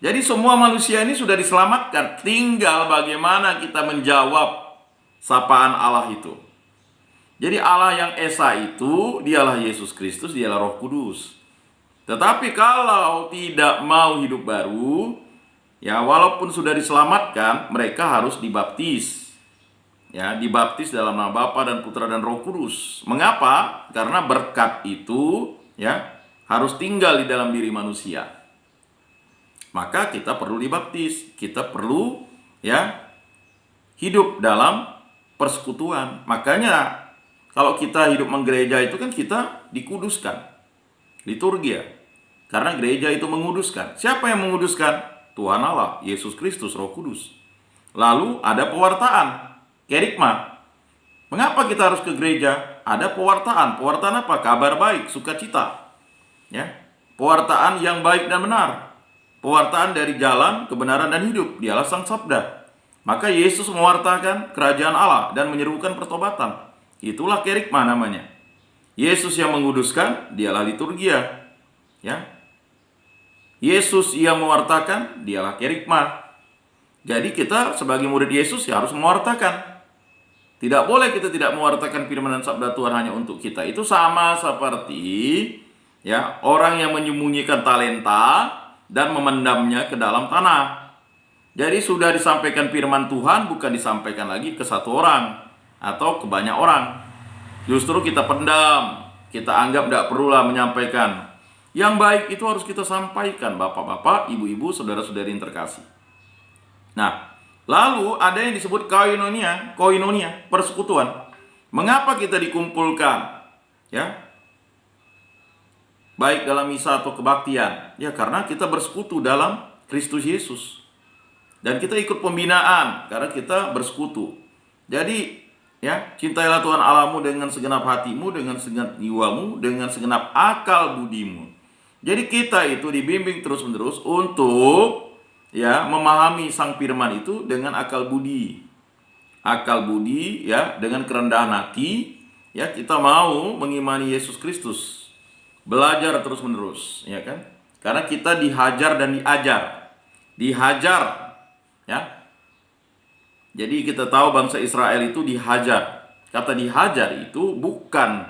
Speaker 1: Jadi semua manusia ini sudah diselamatkan. Tinggal bagaimana kita menjawab sapaan Allah itu. Jadi Allah yang Esa itu, dialah Yesus Kristus, dialah Roh Kudus. Tetapi kalau tidak mau hidup baru, ya walaupun sudah diselamatkan, mereka harus dibaptis. Ya, dibaptis dalam nama Bapa dan Putra dan Roh Kudus. Mengapa? Karena berkat itu ya harus tinggal di dalam diri manusia. Maka kita perlu dibaptis, kita perlu ya hidup dalam persekutuan. Makanya kalau kita hidup menggereja itu kan kita dikuduskan. Liturgia. Karena gereja itu menguduskan. Siapa yang menguduskan? Tuhan Allah, Yesus Kristus, Roh Kudus. Lalu ada pewartaan, kerikma. Mengapa kita harus ke gereja? Ada pewartaan. Pewartaan apa? Kabar baik, sukacita. Ya. Pewartaan yang baik dan benar. Pewartaan dari jalan, kebenaran dan hidup. Dialah Sang Sabda. Maka Yesus mewartakan kerajaan Allah dan menyerukan pertobatan. Itulah kerikma namanya. Yesus yang menguduskan, dialah liturgia. Ya. Yesus yang mewartakan, dialah kerikma. Jadi kita sebagai murid Yesus ya harus mewartakan. Tidak boleh kita tidak mewartakan firman dan sabda Tuhan hanya untuk kita. Itu sama seperti ya orang yang menyembunyikan talenta dan memendamnya ke dalam tanah. Jadi sudah disampaikan firman Tuhan, bukan disampaikan lagi ke satu orang atau ke banyak orang. Justru kita pendam, kita anggap tidak perlulah menyampaikan. Yang baik itu harus kita sampaikan, bapak-bapak, ibu-ibu, saudara-saudari yang terkasih. Nah, lalu ada yang disebut koinonia, persekutuan. Mengapa kita dikumpulkan? Ya, baik dalam misa atau kebaktian. Ya, karena kita bersekutu dalam Kristus Yesus. Dan kita ikut pembinaan karena kita bersekutu. Jadi Ya, cintailah Tuhan Allahmu dengan segenap hatimu, dengan segenap jiwamu, dengan segenap akal budimu. Jadi kita itu dibimbing terus-menerus untuk ya memahami sang firman itu dengan akal budi. Akal budi ya, dengan kerendahan hati ya, kita mau mengimani Yesus Kristus. Belajar terus-menerus, ya kan? Karena kita dihajar dan diajar. Dihajar ya. Jadi kita tahu bangsa Israel itu dihajar. Kata dihajar itu bukan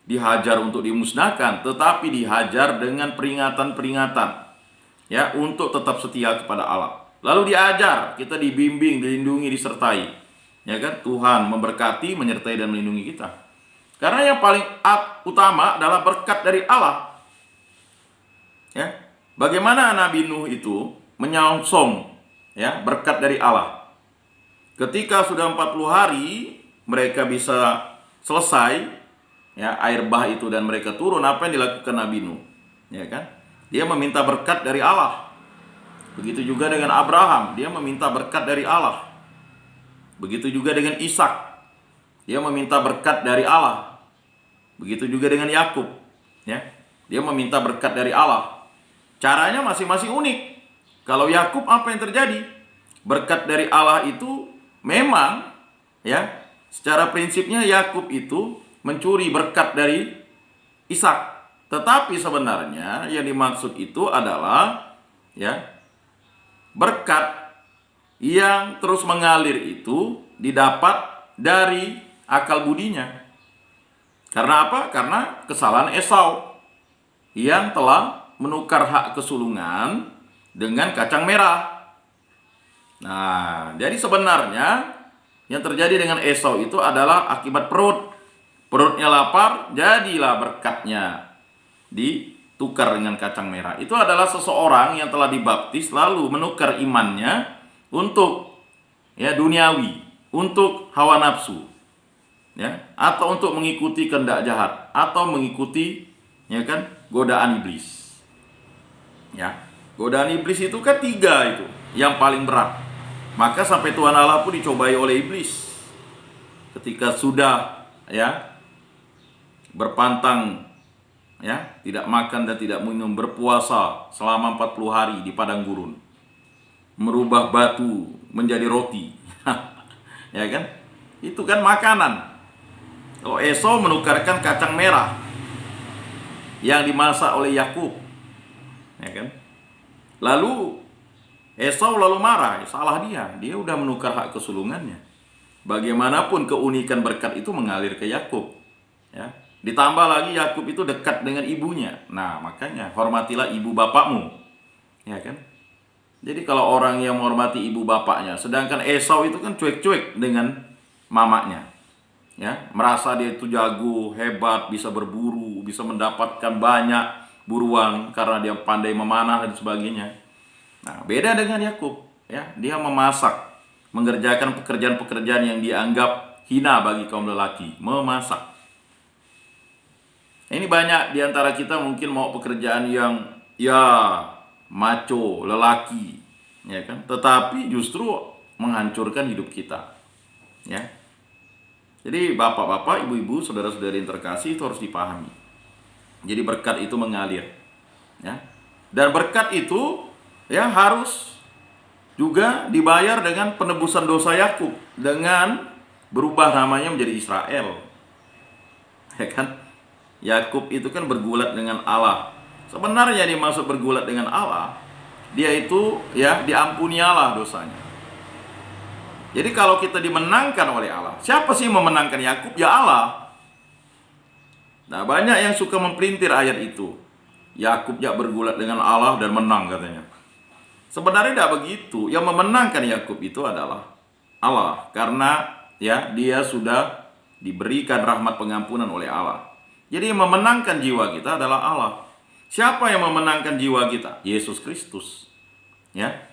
Speaker 1: dihajar untuk dimusnahkan, tetapi dihajar dengan peringatan-peringatan ya, untuk tetap setia kepada Allah. Lalu diajar, kita dibimbing, dilindungi, disertai. Ya kan? Tuhan memberkati, menyertai dan melindungi kita. Karena yang paling utama adalah berkat dari Allah. Ya. Bagaimana Nabi Nuh itu menyongsong ya berkat dari Allah. Ketika sudah 40 hari mereka bisa selesai ya air bah itu dan mereka turun, apa yang dilakukan Nabi Nuh? Ya kan? Dia meminta berkat dari Allah. Begitu juga dengan Abraham, dia meminta berkat dari Allah. Begitu juga dengan Ishak, dia meminta berkat dari Allah. Begitu juga dengan Yakub, ya. Dia meminta berkat dari Allah. Caranya masing-masing unik. Kalau Yakub apa yang terjadi? Berkat dari Allah itu memang ya, secara prinsipnya Yakub itu mencuri berkat dari Ishak. Tetapi sebenarnya yang dimaksud itu adalah ya, berkat yang terus mengalir itu didapat dari akal budinya. Karena apa? Karena kesalahan Esau yang telah menukar hak kesulungan dengan kacang merah. Nah, jadi sebenarnya yang terjadi dengan Esau itu adalah akibat perut. Perutnya lapar, jadilah berkatnya ditukar dengan kacang merah. Itu adalah seseorang yang telah dibaptis lalu menukar imannya untuk ya duniawi, untuk hawa nafsu, ya, atau untuk mengikuti kehendak jahat, atau mengikuti ya kan godaan iblis. Ya, godaan iblis itu kan 3 itu yang paling berat. Maka sampai Tuhan Allah pun dicobai oleh iblis ketika sudah ya berpantang ya, tidak makan dan tidak minum, berpuasa selama 40 hari di padang gurun, merubah batu menjadi roti. Ya kan? Itu kan makanan. Kalau Esau menukarkan kacang merah yang dimasak oleh Yakub. Ya kan? Lalu Esau lalu marah, salah dia udah menukar hak kesulungannya. Bagaimanapun keunikan berkat itu mengalir ke Yakub. Ya. Ditambah lagi Yakub itu dekat dengan ibunya. Nah, makanya hormatilah ibu bapakmu. Ya kan? Jadi kalau orang yang menghormati ibu bapaknya, sedangkan Esau itu kan cuek-cuek dengan mamanya. Ya, merasa dia itu jago, hebat, bisa berburu, bisa mendapatkan banyak buruan karena dia pandai memanah dan sebagainya. Nah, beda dengan Yakub, ya. Dia memasak, mengerjakan pekerjaan-pekerjaan yang dianggap hina bagi kaum lelaki, memasak. Ini banyak di antara kita mungkin mau pekerjaan yang ya macho, lelaki, ya kan? Tetapi justru menghancurkan hidup kita. Ya. Jadi bapak-bapak, ibu-ibu, saudara-saudari yang terkasih itu harus dipahami. Jadi berkat itu mengalir, ya. Dan berkat itu ya harus juga dibayar dengan penebusan dosa Yakub dengan berubah namanya menjadi Israel. Ya kan? Yakub itu kan bergulat dengan Allah. Sebenarnya dimaksud bergulat dengan Allah, dia itu ya diampuni Allah dosanya. Jadi kalau kita dimenangkan oleh Allah, siapa sih yang memenangkan Yakub? Ya Allah. Nah, banyak yang suka mempelintir ayat itu. Yakub ya bergulat dengan Allah dan menang katanya. Sebenarnya tidak begitu. Yang memenangkan Yakub itu adalah Allah, karena ya dia sudah diberikan rahmat pengampunan oleh Allah. Jadi yang memenangkan jiwa kita adalah Allah. Siapa yang memenangkan jiwa kita? Yesus Kristus. Ya.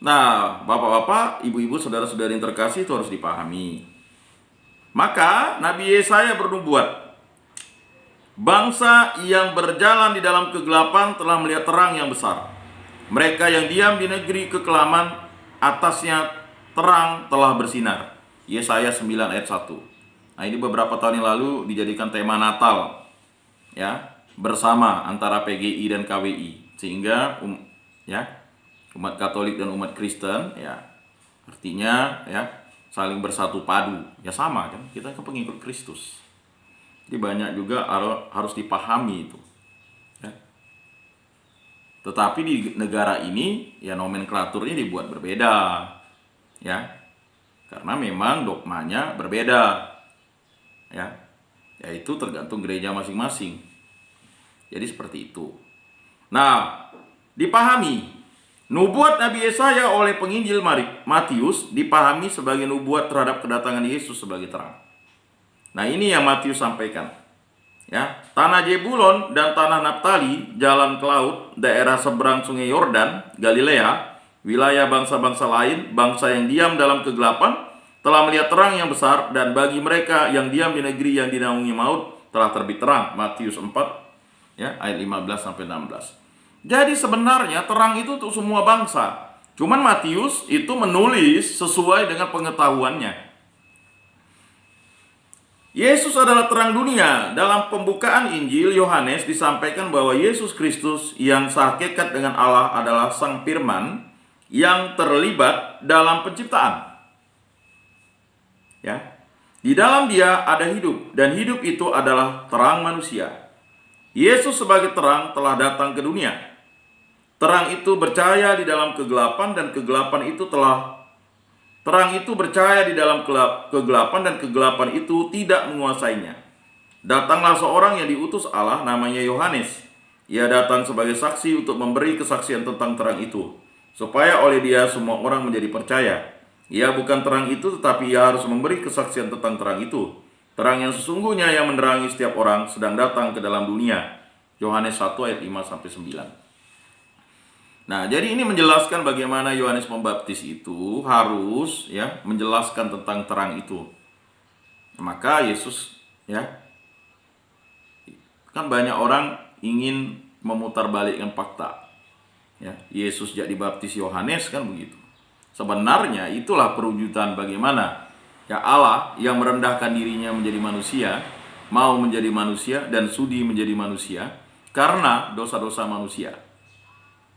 Speaker 1: Nah, bapak-bapak, ibu-ibu, saudara-saudari yang terkasih itu harus dipahami. Maka Nabi Yesaya bernubuat, bangsa yang berjalan di dalam kegelapan telah melihat terang yang besar. Mereka yang diam di negeri kekelaman, atasnya terang telah bersinar. Yesaya 9 ayat 1. Nah, ini beberapa tahun yang lalu dijadikan tema Natal, ya, bersama antara PGI dan KWI, sehingga ya, umat Katolik dan umat Kristen, ya, artinya ya saling bersatu padu, ya sama kan, kita kan pengikut Kristus. Jadi banyak juga harus dipahami itu, ya. Tetapi di negara ini ya nomenklaturnya dibuat berbeda, ya, karena memang dogmanya berbeda, ya, yaitu tergantung gereja masing-masing. Jadi seperti itu. Nah, dipahami nubuat Nabi Yesaya oleh penginjil Matius dipahami sebagai nubuat terhadap kedatangan Yesus sebagai terang. Nah, ini yang Matius sampaikan. Ya, tanah Jebulon dan tanah Naftali, jalan ke laut, daerah seberang sungai Yordan, Galilea, wilayah bangsa-bangsa lain, bangsa yang diam dalam kegelapan, telah melihat terang yang besar, dan bagi mereka yang diam di negeri yang dinaungi maut, telah terbit terang. Matius 4, ya, ayat 15-16. Jadi sebenarnya terang itu untuk semua bangsa. Cuman Matius itu menulis sesuai dengan pengetahuannya. Yesus adalah terang dunia. Dalam pembukaan Injil Yohanes disampaikan bahwa Yesus Kristus yang sehakikat dengan Allah adalah Sang Firman yang terlibat dalam penciptaan. Ya, di dalam Dia ada hidup, dan hidup itu adalah terang manusia. Yesus sebagai terang telah datang ke dunia. Terang itu bercahaya di dalam kegelapan, dan kegelapan itu terang itu bercahaya di dalam kegelapan, dan kegelapan itu tidak menguasainya. Datanglah seorang yang diutus Allah, namanya Yohanes. Ia datang sebagai saksi untuk memberi kesaksian tentang terang itu, supaya oleh dia semua orang menjadi percaya. Ia bukan terang itu, tetapi ia harus memberi kesaksian tentang terang itu. Terang yang sesungguhnya yang menerangi setiap orang sedang datang ke dalam dunia. Yohanes 1 ayat 5-9. Nah, jadi ini menjelaskan bagaimana Yohanes Pembaptis itu harus, ya, menjelaskan tentang terang itu. Maka Yesus, ya, kan banyak orang ingin memutarbalikkan fakta. Ya, Yesus jadi baptis Yohanes, kan begitu. Sebenarnya itulah perwujudan bagaimana ya Allah yang merendahkan dirinya menjadi manusia, mau menjadi manusia dan sudi menjadi manusia karena dosa-dosa manusia.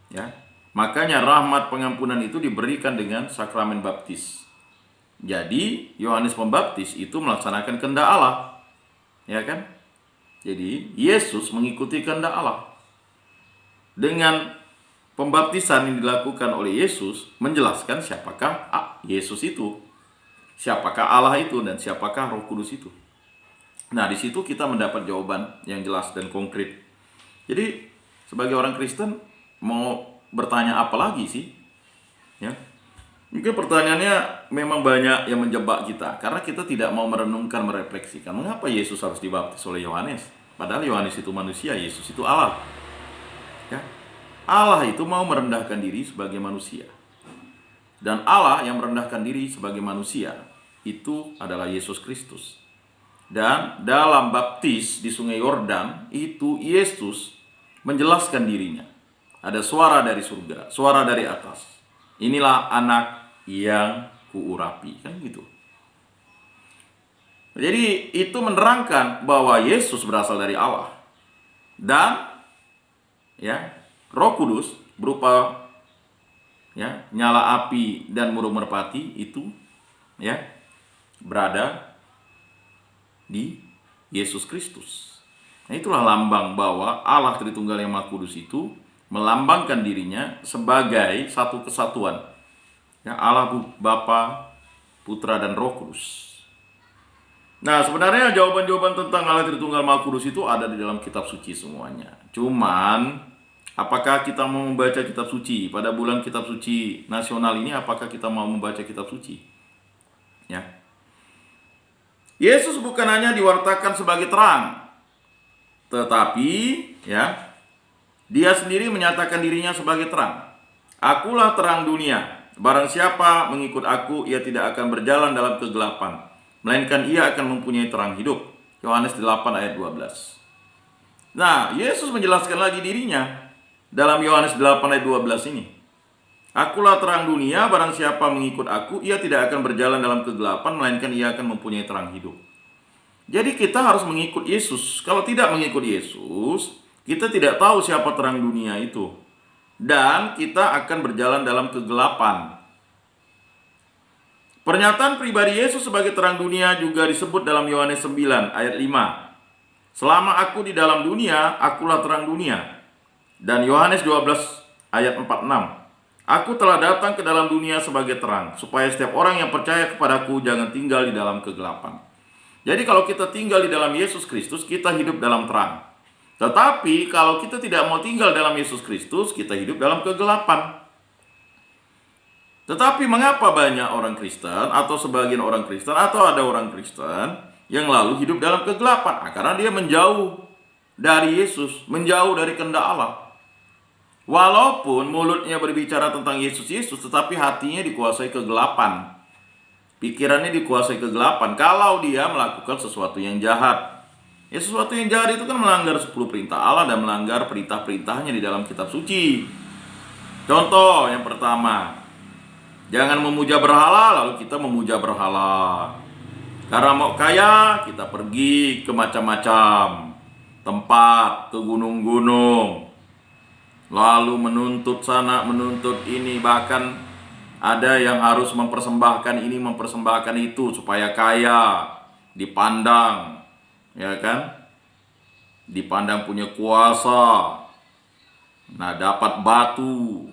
Speaker 1: Ya, makanya rahmat pengampunan itu diberikan dengan sakramen baptis. Jadi Yohanes Pembaptis itu melaksanakan kehendak Allah, ya kan? Jadi Yesus mengikuti kehendak Allah. Dengan pembaptisan yang dilakukan oleh Yesus menjelaskan siapakah Yesus itu, siapakah Allah itu, dan siapakah Roh Kudus itu. Nah, di situ kita mendapat jawaban yang jelas dan konkret. Jadi sebagai orang Kristen mau bertanya apa lagi sih? Ya, mungkin pertanyaannya memang banyak yang menjebak kita karena kita tidak mau merenungkan, merefleksikan mengapa Yesus harus dibaptis oleh Yohanes. Padahal Yohanes itu manusia, Yesus itu Allah. Ya, Allah itu mau merendahkan diri sebagai manusia. Dan Allah yang merendahkan diri sebagai manusia itu adalah Yesus Kristus. Dan dalam baptis di sungai Yordan itu Yesus menjelaskan dirinya. Ada suara dari surga, suara dari atas. Inilah anak yang kuurapi, kan gitu. Jadi itu menerangkan bahwa Yesus berasal dari Allah. Dan ya, Roh Kudus berupa ya nyala api dan murung merpati itu ya berada di Yesus Kristus. Nah, itulah lambang bahwa Allah Tritunggal yang Maha Kudus itu melambangkan dirinya sebagai satu kesatuan. Ya, Allah Bapa, Putra, dan Roh Kudus. Nah, sebenarnya jawaban-jawaban tentang Allah Tritunggal Maha Kudus itu ada di dalam kitab suci semuanya. Cuman apakah kita mau membaca kitab suci pada bulan kitab suci nasional ini? Apakah kita mau membaca kitab suci? Ya. Yesus bukan hanya diwartakan sebagai terang, tetapi ya Dia sendiri menyatakan dirinya sebagai terang. Akulah terang dunia. Barang siapa mengikut aku, ia tidak akan berjalan dalam kegelapan, melainkan ia akan mempunyai terang hidup. Yohanes 8 ayat 12. Nah, Yesus menjelaskan lagi dirinya dalam Yohanes 8 ayat 12 ini. Akulah terang dunia, barang siapa mengikut aku, ia tidak akan berjalan dalam kegelapan, melainkan ia akan mempunyai terang hidup. Jadi kita harus mengikut Yesus. Kalau tidak mengikut Yesus, kita tidak tahu siapa terang dunia itu. Dan kita akan berjalan dalam kegelapan. Pernyataan pribadi Yesus sebagai terang dunia juga disebut dalam Yohanes 9 ayat 5. Selama aku di dalam dunia, akulah terang dunia. Dan Yohanes 12 ayat 46. Aku telah datang ke dalam dunia sebagai terang, supaya setiap orang yang percaya kepadaku jangan tinggal di dalam kegelapan. Jadi kalau kita tinggal di dalam Yesus Kristus, kita hidup dalam terang. Tetapi kalau kita tidak mau tinggal dalam Yesus Kristus, kita hidup dalam kegelapan. Tetapi mengapa banyak orang Kristen, atau sebagian orang Kristen, atau ada orang Kristen yang lalu hidup dalam kegelapan? Karena dia menjauh dari Yesus, menjauh dari kehendak Allah. Walaupun mulutnya berbicara tentang Yesus, tetapi hatinya dikuasai kegelapan. Pikirannya dikuasai kegelapan. Kalau dia melakukan sesuatu yang jahat. Ya, sesuatu yang jahat itu kan melanggar 10 perintah Allah dan melanggar perintah-perintahnya di dalam kitab suci. Contoh yang pertama, jangan memuja berhala, lalu kita memuja berhala. Karena mau kaya, kita pergi ke macam-macam tempat, ke gunung-gunung, lalu menuntut sana, menuntut ini. Bahkan ada yang harus mempersembahkan ini, mempersembahkan itu supaya kaya, dipandang, ya kan? Dipandang punya kuasa. Nah, dapat batu,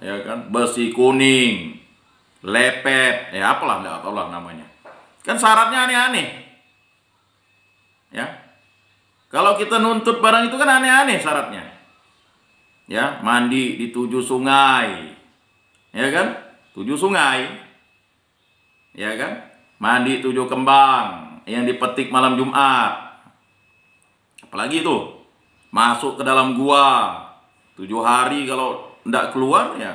Speaker 1: ya kan? Besi kuning, lepet, ya apalah, enggak tahu lah namanya. Kan syaratnya aneh-aneh. Ya. Kalau kita nuntut barang itu kan aneh-aneh syaratnya. Ya, mandi di 7 sungai. Ya kan? 7 sungai. Ya kan? Mandi 7 kembang yang dipetik malam Jumat. Apalagi itu? Masuk ke dalam gua 7 hari, kalau enggak keluar ya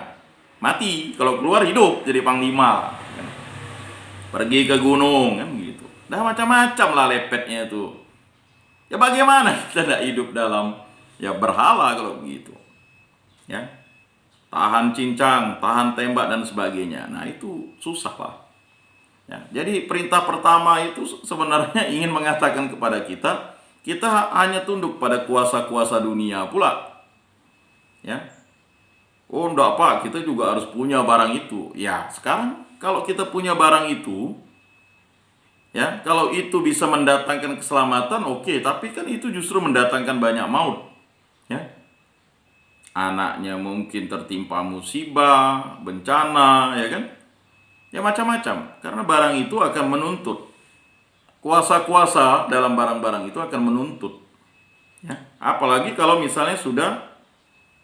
Speaker 1: mati. Kalau keluar hidup jadi panglima. Pergi ke gunung kan gitu. Dah macam-macam lah lepetnya itu. Ya bagaimana kita tidak hidup dalam ya berhala kalau begitu? Ya, tahan cincang, tahan tembak dan sebagainya. Nah, itu susah lah. Ya, jadi perintah pertama itu sebenarnya ingin mengatakan kepada kita, kita hanya tunduk pada kuasa-kuasa dunia pula. Ya, oh enggak apa, kita juga harus punya barang itu. Ya, sekarang kalau kita punya barang itu, ya, kalau itu bisa mendatangkan keselamatan, oke. Tapi kan itu justru mendatangkan banyak maut. Ya. Anaknya mungkin tertimpa musibah, bencana, ya kan? Ya macam-macam. Karena barang itu akan menuntut. Kuasa-kuasa dalam barang-barang itu akan menuntut. Ya. Apalagi kalau misalnya sudah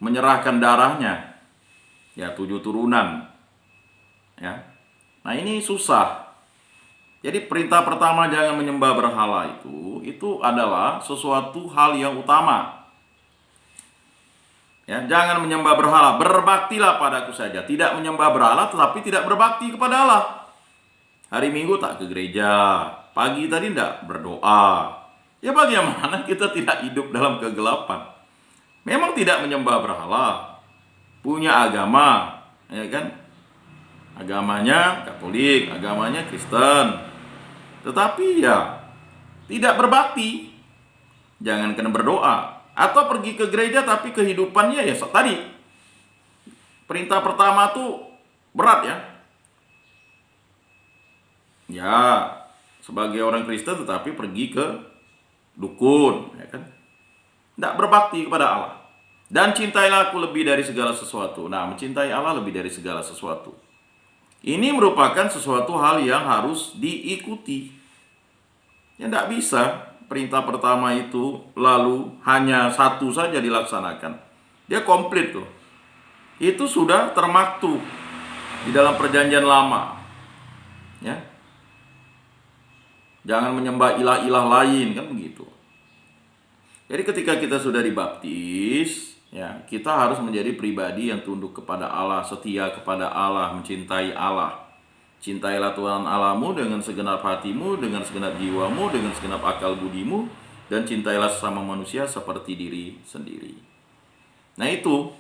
Speaker 1: menyerahkan darahnya. Ya, 7 turunan. Ya. Nah, ini susah. Jadi perintah pertama jangan menyembah berhala itu adalah sesuatu hal yang utama. Ya, jangan menyembah berhala, berbaktilah padaku saja. Tidak menyembah berhala tetapi tidak berbakti kepada Allah. Hari Minggu tak ke gereja, pagi tadi tidak berdoa. Ya bagaimana kita tidak hidup dalam kegelapan? Memang tidak menyembah berhala, punya agama, ya kan? Agamanya Katolik, agamanya Kristen. Tetapi ya tidak berbakti. Jangan kena berdoa. Atau pergi ke gereja tapi kehidupannya ya tadi. Perintah pertama tuh berat ya. Ya, sebagai orang Kristen tetapi pergi ke dukun, ya kan? Tidak berbakti kepada Allah. Dan cintailah aku lebih dari segala sesuatu. Nah, mencintai Allah lebih dari segala sesuatu. Ini merupakan sesuatu hal yang harus diikuti. Ya tidak bisa perintah pertama itu lalu hanya satu saja dilaksanakan. Dia komplit tuh. Itu sudah termaktub di dalam perjanjian lama. Ya. Jangan menyembah ilah-ilah lain, kan begitu. Jadi ketika kita sudah dibaptis, ya, kita harus menjadi pribadi yang tunduk kepada Allah, setia kepada Allah, mencintai Allah. Cintailah Tuhan Allahmu dengan segenap hatimu, dengan segenap jiwamu, dengan segenap akal budimu, dan cintailah sesama manusia seperti diri sendiri. Nah itu,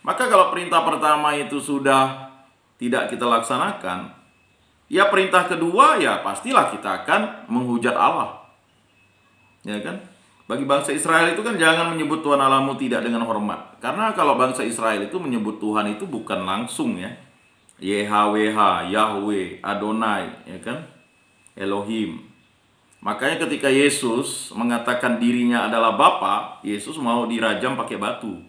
Speaker 1: Maka kalau perintah pertama itu sudah tidak kita laksanakan, ya perintah kedua ya pastilah kita akan menghujat Allah. Ya kan? Bagi bangsa Israel itu kan jangan menyebut Tuhan Allahmu tidak dengan hormat. Karena kalau bangsa Israel itu menyebut Tuhan itu bukan langsung ya. YHWH, Yahweh, Adonai, ya kan? Elohim. Makanya ketika Yesus mengatakan dirinya adalah Bapa, Yesus mau dirajam pakai batu.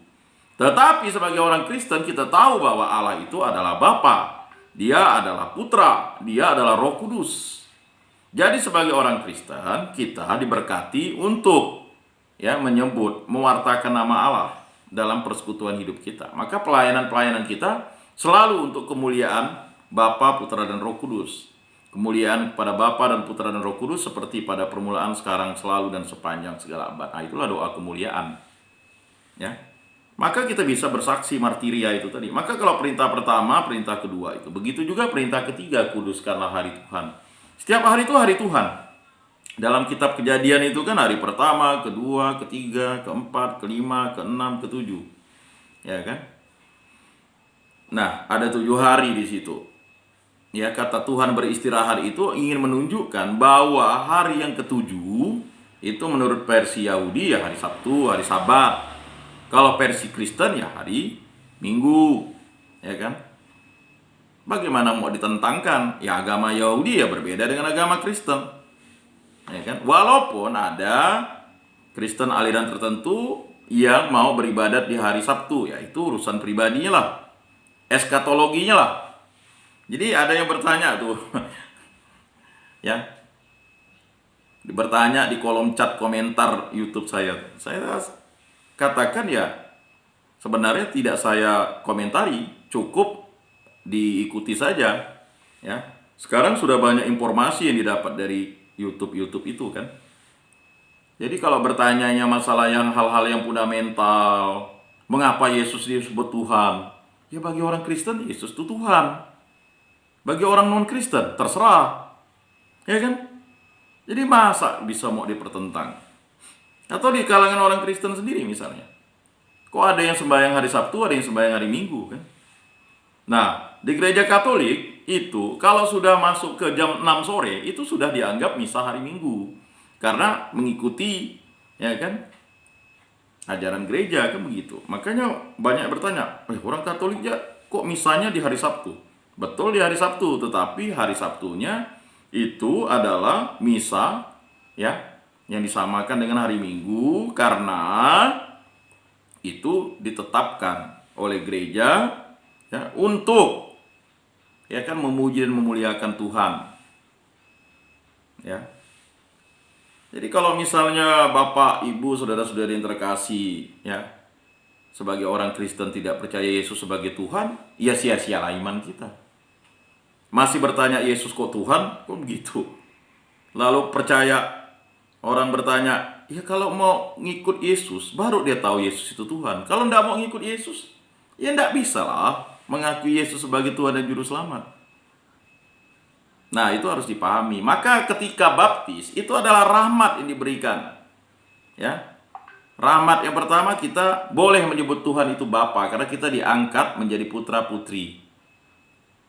Speaker 1: Tetapi sebagai orang Kristen kita tahu bahwa Allah itu adalah Bapa. Dia adalah Putra, Dia adalah Roh Kudus. Jadi sebagai orang Kristen kita diberkati untuk menyebut, mewartakan nama Allah dalam persekutuan hidup kita. Maka pelayanan-pelayanan kita selalu untuk kemuliaan Bapa, Putra, dan Roh Kudus. Kemuliaan kepada Bapa dan Putra dan Roh Kudus seperti pada permulaan, sekarang, selalu, dan sepanjang segala abad. Nah, itulah doa kemuliaan. Ya. Maka kita bisa bersaksi martiria itu tadi. Maka kalau perintah pertama, perintah kedua itu. Begitu juga perintah ketiga, kuduskanlah hari Tuhan. Setiap hari itu hari Tuhan. Dalam kitab Kejadian itu kan hari pertama, kedua, ketiga, keempat, kelima, keenam, ketujuh. Ya kan? Nah, ada 7 hari di situ. Ya, kata Tuhan beristirahat itu ingin menunjukkan bahwa hari yang ketujuh itu menurut versi Yahudi ya hari Sabtu, hari Sabat. Kalau versi Kristen ya hari Minggu, ya kan? Bagaimana mau ditentangkan? Ya agama Yahudi ya berbeda dengan agama Kristen, ya kan? Walaupun ada Kristen aliran tertentu yang mau beribadat di hari Sabtu, ya itu urusan pribadinya lah, eskatologinya lah. Jadi ada yang bertanya tuh, ya, bertanya di kolom chat komentar YouTube saya. Saya katakan ya sebenarnya tidak saya komentari, cukup diikuti saja. Ya, sekarang sudah banyak informasi yang didapat dari YouTube itu kan. Jadi kalau bertanyanya masalah yang hal-hal yang fundamental, mengapa Yesus disebut Tuhan? Ya bagi orang Kristen Yesus itu Tuhan. Bagi orang non-Kristen terserah, ya kan? Jadi masa bisa mau dipertentang? Atau di kalangan orang Kristen sendiri misalnya, kok ada yang sembahyang hari Sabtu, ada yang sembahyang hari Minggu kan? Nah, di gereja Katolik itu kalau sudah masuk ke jam 6 sore itu sudah dianggap misa hari Minggu. Karena mengikuti, ya kan, ajaran gereja kan begitu. Makanya banyak bertanya, orang Katolik ya kok misanya di hari Sabtu? Betul di hari Sabtu, tetapi hari Sabtunya itu adalah misa ya yang disamakan dengan hari Minggu karena itu ditetapkan oleh gereja ya untuk ya kan memuji dan memuliakan Tuhan. Ya. Jadi kalau misalnya Bapak, Ibu, saudara-saudari yang terkasih ya sebagai orang Kristen tidak percaya Yesus sebagai Tuhan, ya sia-sialah iman kita. Masih bertanya Yesus kok Tuhan? Kok begitu? Lalu percaya, orang bertanya, ya kalau mau ngikut Yesus, baru dia tahu Yesus itu Tuhan. Kalau tidak mau ngikut Yesus, ya tidak bisa lah mengakui Yesus sebagai Tuhan dan Juru Selamat. Nah itu harus dipahami. Maka ketika baptis, itu adalah rahmat yang diberikan. Ya, rahmat yang pertama kita boleh menyebut Tuhan itu Bapa, karena kita diangkat menjadi putra putri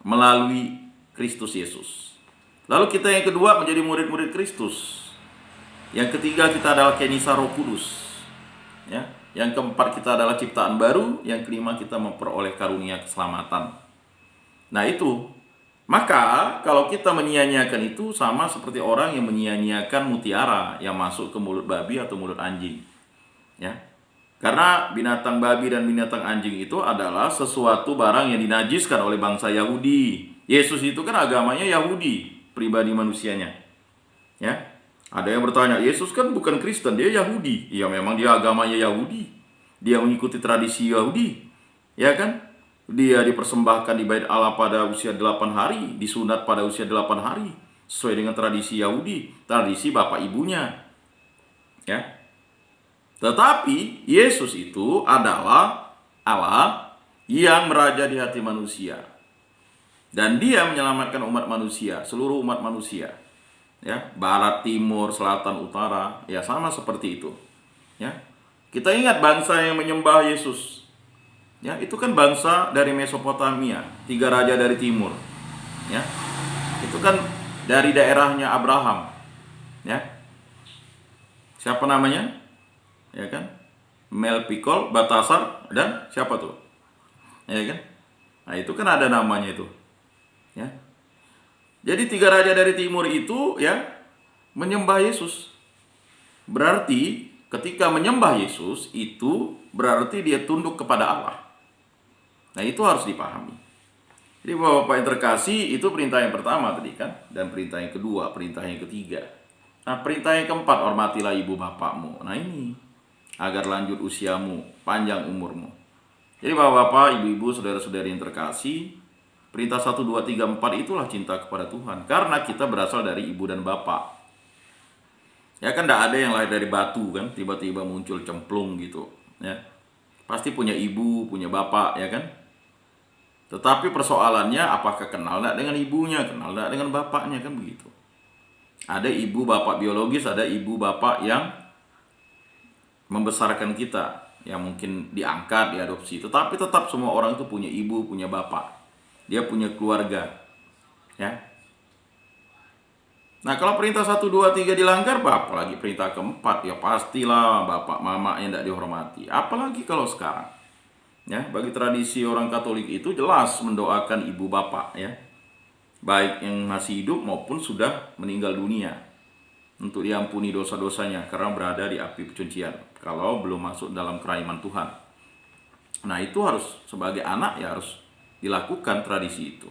Speaker 1: melalui Kristus Yesus. Lalu kita yang kedua menjadi murid-murid Kristus. Yang ketiga kita adalah kenisa Roh Kudus. Ya. Yang keempat kita adalah ciptaan baru. Yang kelima kita memperoleh karunia keselamatan. Nah itu. Maka kalau kita menyia-nyiakan itu sama seperti orang yang menyia-nyiakan mutiara yang masuk ke mulut babi atau mulut anjing. Ya. Karena binatang babi dan binatang anjing itu adalah sesuatu barang yang dinajiskan oleh bangsa Yahudi. Yesus itu kan agamanya Yahudi, pribadi manusianya. Ya. Ada yang bertanya, Yesus kan bukan Kristen, dia Yahudi. Ya memang dia agamanya Yahudi. Dia mengikuti tradisi Yahudi. Ya kan? Dia dipersembahkan di bait Allah pada usia 8 hari, disunat pada usia 8 hari, sesuai dengan tradisi Yahudi, tradisi bapak ibunya. Ya. Tetapi Yesus itu adalah Allah yang meraja di hati manusia. Dan dia menyelamatkan umat manusia, seluruh umat manusia. Ya, barat, timur, selatan, utara, ya sama seperti itu. Ya. Kita ingat bangsa yang menyembah Yesus. Ya, itu kan bangsa dari Mesopotamia, 3 raja dari timur. Ya. Itu kan dari daerahnya Abraham. Ya. Siapa namanya? Ya kan? Melpikol, Batasar, dan siapa tuh? Ya kan? Nah, itu kan ada namanya itu. Ya. Jadi 3 raja dari timur itu ya menyembah Yesus. Berarti ketika menyembah Yesus itu berarti dia tunduk kepada Allah. Nah, itu harus dipahami. Jadi Bapak yang terkasih, itu perintah yang pertama tadi kan, dan perintah yang kedua, perintah yang ketiga. Nah, perintah yang keempat, hormatilah ibu bapakmu. Nah, ini agar lanjut usiamu, panjang umurmu. Jadi Bapak-bapak, ibu-ibu, saudara-saudari yang terkasih, perintah 1, 2, 3, 4 itulah cinta kepada Tuhan. Karena kita berasal dari ibu dan bapak. Ya kan tidak ada yang lahir dari batu kan, tiba-tiba muncul cemplung gitu. Ya, pasti punya ibu, punya bapak, ya kan. Tetapi persoalannya apakah kenal tidak dengan ibunya, kenal tidak dengan bapaknya, kan begitu. Ada ibu bapak biologis, ada ibu bapak yang membesarkan kita, yang mungkin diangkat, diadopsi. Tetapi tetap semua orang itu punya ibu, punya bapak. Dia punya keluarga. Ya. Nah, kalau perintah 1, 2, 3 dilanggar, apalagi perintah keempat, ya pastilah bapak mama yang tidak dihormati. Apalagi kalau sekarang. Ya, bagi tradisi orang Katolik itu jelas mendoakan ibu bapak, ya, baik yang masih hidup maupun sudah meninggal dunia, untuk diampuni dosa-dosanya karena berada di api pecucian kalau belum masuk dalam kerajaan Tuhan. Nah, itu harus sebagai anak ya harus dilakukan tradisi itu.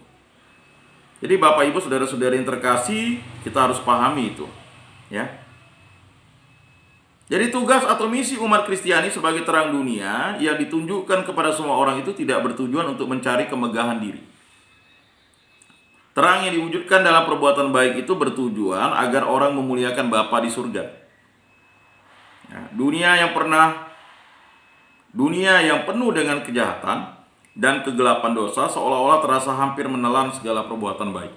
Speaker 1: Jadi Bapak Ibu saudara-saudari yang terkasih, kita harus pahami itu, ya. Jadi tugas atau misi umat Kristiani sebagai terang dunia yang ditunjukkan kepada semua orang itu tidak bertujuan untuk mencari kemegahan diri. Terang yang diwujudkan dalam perbuatan baik itu bertujuan agar orang memuliakan Bapa di surga. Ya, dunia yang penuh dengan kejahatan dan kegelapan dosa seolah-olah terasa hampir menelan segala perbuatan baik.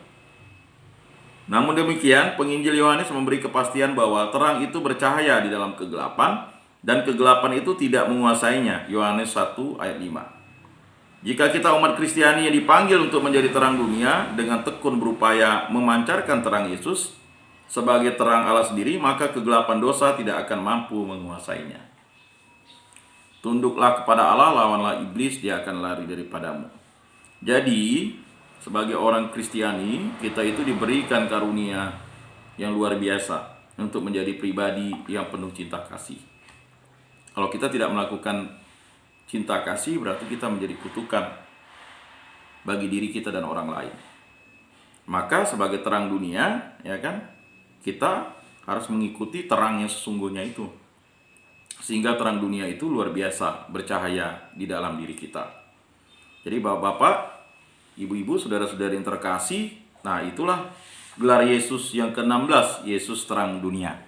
Speaker 1: Namun demikian, penginjil Yohanes memberi kepastian bahwa terang itu bercahaya di dalam kegelapan dan kegelapan itu tidak menguasainya. Yohanes 1 ayat 5. Jika kita umat Kristiani yang dipanggil untuk menjadi terang dunia dengan tekun berupaya memancarkan terang Yesus sebagai terang Allah sendiri, maka kegelapan dosa tidak akan mampu menguasainya. Tunduklah kepada Allah, lawanlah iblis, dia akan lari daripadamu. Jadi, sebagai orang Kristiani, kita itu diberikan karunia yang luar biasa untuk menjadi pribadi yang penuh cinta kasih. Kalau kita tidak melakukan cinta kasih, berarti kita menjadi kutukan bagi diri kita dan orang lain. Maka sebagai terang dunia, ya kan, kita harus mengikuti terang yang sesungguhnya itu. Sehingga terang dunia itu luar biasa bercahaya di dalam diri kita. Jadi bapak-bapak, ibu-ibu, saudara-saudari yang terkasih, nah itulah gelar Yesus yang ke-16, Yesus terang dunia.